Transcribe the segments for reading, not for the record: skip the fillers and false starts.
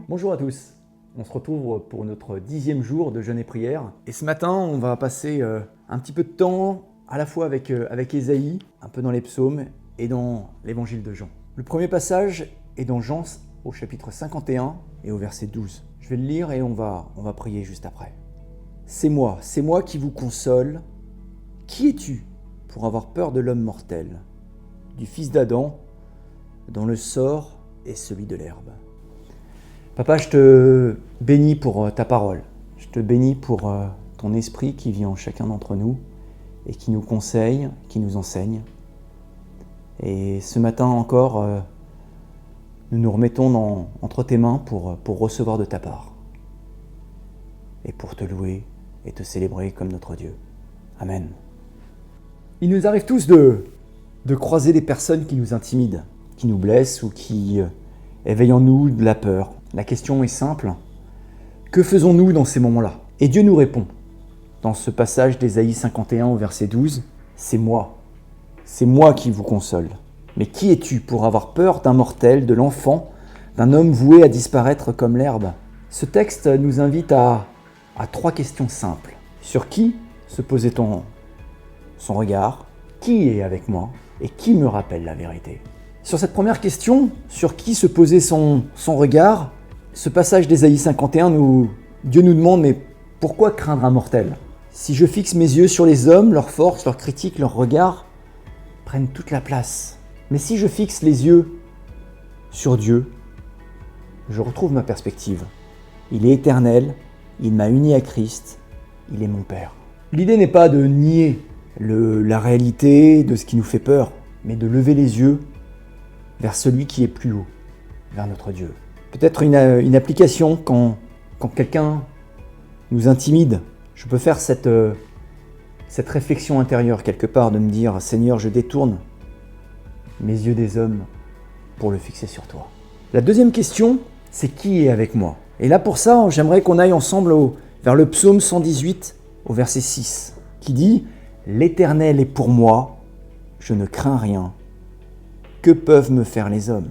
Bonjour à tous, on se retrouve pour notre 10e jour de jeûne et prière. Et ce matin, on va passer un petit peu de temps à la fois avec Ésaïe, un peu dans les psaumes et dans l'évangile de Jean. Le premier passage est dans Jean au chapitre 51 et au verset 12. Je vais le lire et on va prier juste après. C'est moi qui vous console. Qui es-tu pour avoir peur de l'homme mortel, du fils d'Adam, dont le sort est celui de l'herbe? Papa, je te bénis pour ta parole. Je te bénis pour ton esprit qui vit en chacun d'entre nous et qui nous conseille, qui nous enseigne. Et ce matin encore, nous nous remettons entre tes mains pour recevoir de ta part et pour te louer et te célébrer comme notre Dieu. Amen. Il nous arrive tous de croiser des personnes qui nous intimident, qui nous blessent ou qui éveillent en nous de la peur. La question est simple, que faisons-nous dans ces moments-là? Et Dieu nous répond, dans ce passage d'Ésaïe 51 au verset 12, c'est moi qui vous console. Mais qui es-tu pour avoir peur d'un mortel, de l'enfant, d'un homme voué à disparaître comme l'herbe? Ce texte nous invite à 3 questions simples. Sur qui se posait-on son regard? Qui est avec moi? Et qui me rappelle la vérité? Sur cette première question, sur qui se posait son regard, ce passage d'Ésaïe 51, Dieu nous demande, mais pourquoi craindre un mortel? Si je fixe mes yeux sur les hommes, leurs forces, leurs critiques, leurs regards prennent toute la place. Mais si je fixe les yeux sur Dieu, je retrouve ma perspective. Il est éternel, il m'a uni à Christ, il est mon Père. L'idée n'est pas de nier la réalité de ce qui nous fait peur, mais de lever les yeux vers celui qui est plus haut, vers notre Dieu. Peut-être une application quand quelqu'un nous intimide. Je peux faire cette réflexion intérieure quelque part de me dire « Seigneur, je détourne mes yeux des hommes pour le fixer sur toi ». La deuxième question, c'est qui est avec moi? Et là pour ça, j'aimerais qu'on aille ensemble vers le psaume 118 au verset 6 qui dit « L'Éternel est pour moi, je ne crains rien. Que peuvent me faire les hommes ?»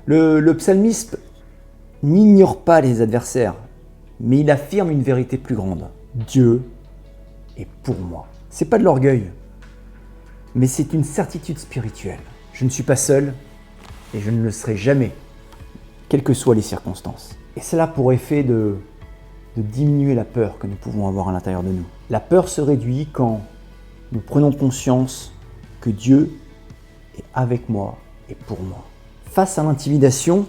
Le psalmiste n'ignore pas les adversaires, mais il affirme une vérité plus grande. Dieu est pour moi. C'est pas de l'orgueil, mais c'est une certitude spirituelle. Je ne suis pas seul et je ne le serai jamais, quelles que soient les circonstances. Et cela pour effet de diminuer la peur que nous pouvons avoir à l'intérieur de nous. La peur se réduit quand nous prenons conscience que Dieu est avec moi et pour moi. Face à l'intimidation,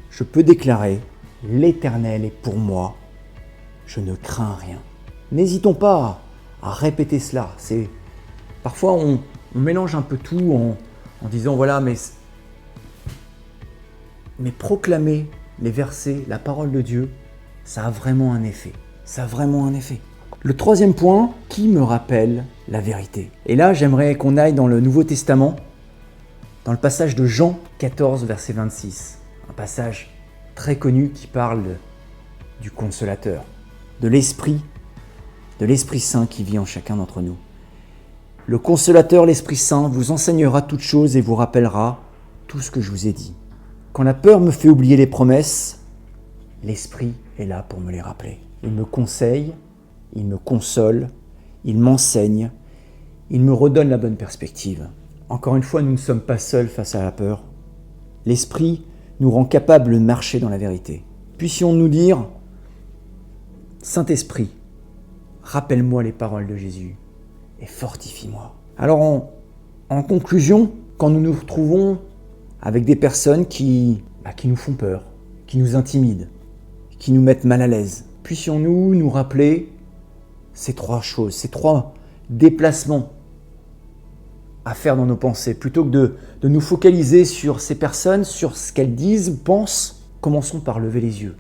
je peux déclarer « L'Éternel est pour moi, je ne crains rien ». N'hésitons pas à répéter cela. Parfois, on mélange un peu tout en disant « voilà, mais proclamer les versets, la parole de Dieu, ça a vraiment un effet. Ça a vraiment un effet. » Le troisième point, qui me rappelle la vérité? Et là, j'aimerais qu'on aille dans le Nouveau Testament, dans le passage de Jean 14, verset 26. Un passage très connu qui parle du Consolateur, de l'Esprit Saint qui vit en chacun d'entre nous. Le Consolateur, l'Esprit Saint, vous enseignera toutes choses et vous rappellera tout ce que je vous ai dit. Quand la peur me fait oublier les promesses, l'Esprit est là pour me les rappeler. Il me conseille, il me console, il m'enseigne, il me redonne la bonne perspective. Encore une fois, nous ne sommes pas seuls face à la peur. L'Esprit nous rend capables de marcher dans la vérité. Puissions-nous dire « Saint-Esprit, rappelle-moi les paroles de Jésus et fortifie-moi ». Alors en conclusion, quand nous nous retrouvons avec des personnes qui nous font peur, qui nous intimident, qui nous mettent mal à l'aise, puissions-nous nous rappeler ces 3 choses, ces 3 déplacements à faire dans nos pensées. Plutôt que de nous focaliser sur ces personnes, sur ce qu'elles disent, pensent, commençons par lever les yeux.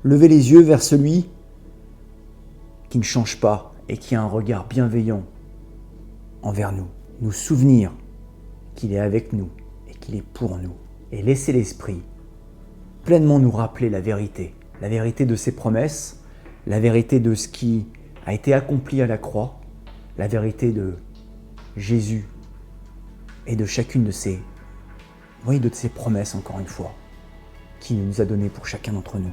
Lever les yeux vers celui qui ne change pas et qui a un regard bienveillant envers nous. Nous souvenir qu'il est avec nous et qu'il est pour nous. Et laisser l'Esprit pleinement nous rappeler la vérité de ses promesses, la vérité de ce qui a été accompli à la croix, la vérité de Jésus et de chacune de ses promesses, encore une fois. qu'il nous a donné pour chacun d'entre nous.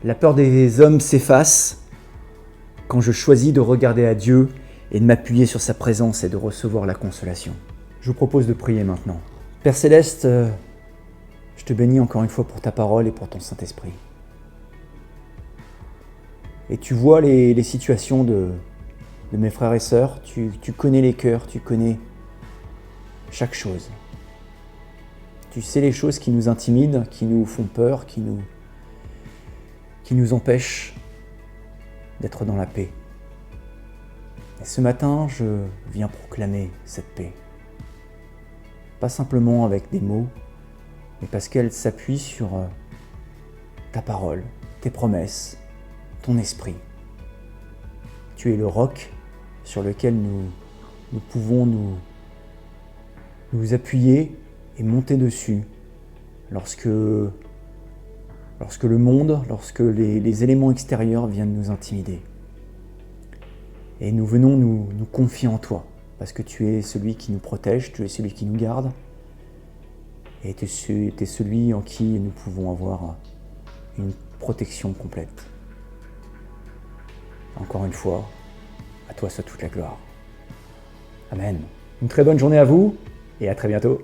La peur des hommes s'efface quand je choisis de regarder à Dieu et de m'appuyer sur sa présence et de recevoir la consolation. Je vous propose de prier maintenant. Père Céleste, je te bénis encore une fois pour ta parole et pour ton Saint-Esprit. Et tu vois les situations de mes frères et sœurs, tu connais les cœurs, tu connais chaque chose. Tu sais les choses qui nous intimident, qui nous font peur, qui nous empêchent d'être dans la paix. Et ce matin, je viens proclamer cette paix. Pas simplement avec des mots, mais parce qu'elle s'appuie sur ta parole, tes promesses, ton esprit. Tu es le roc sur lequel nous pouvons nous appuyer et monter dessus lorsque le monde, lorsque les éléments extérieurs viennent nous intimider. Et nous venons nous confier en toi, parce que tu es celui qui nous protège, tu es celui qui nous garde, et tu es celui en qui nous pouvons avoir une protection complète. Encore une fois, à toi soit toute la gloire. Amen. Une très bonne journée à vous, et à très bientôt.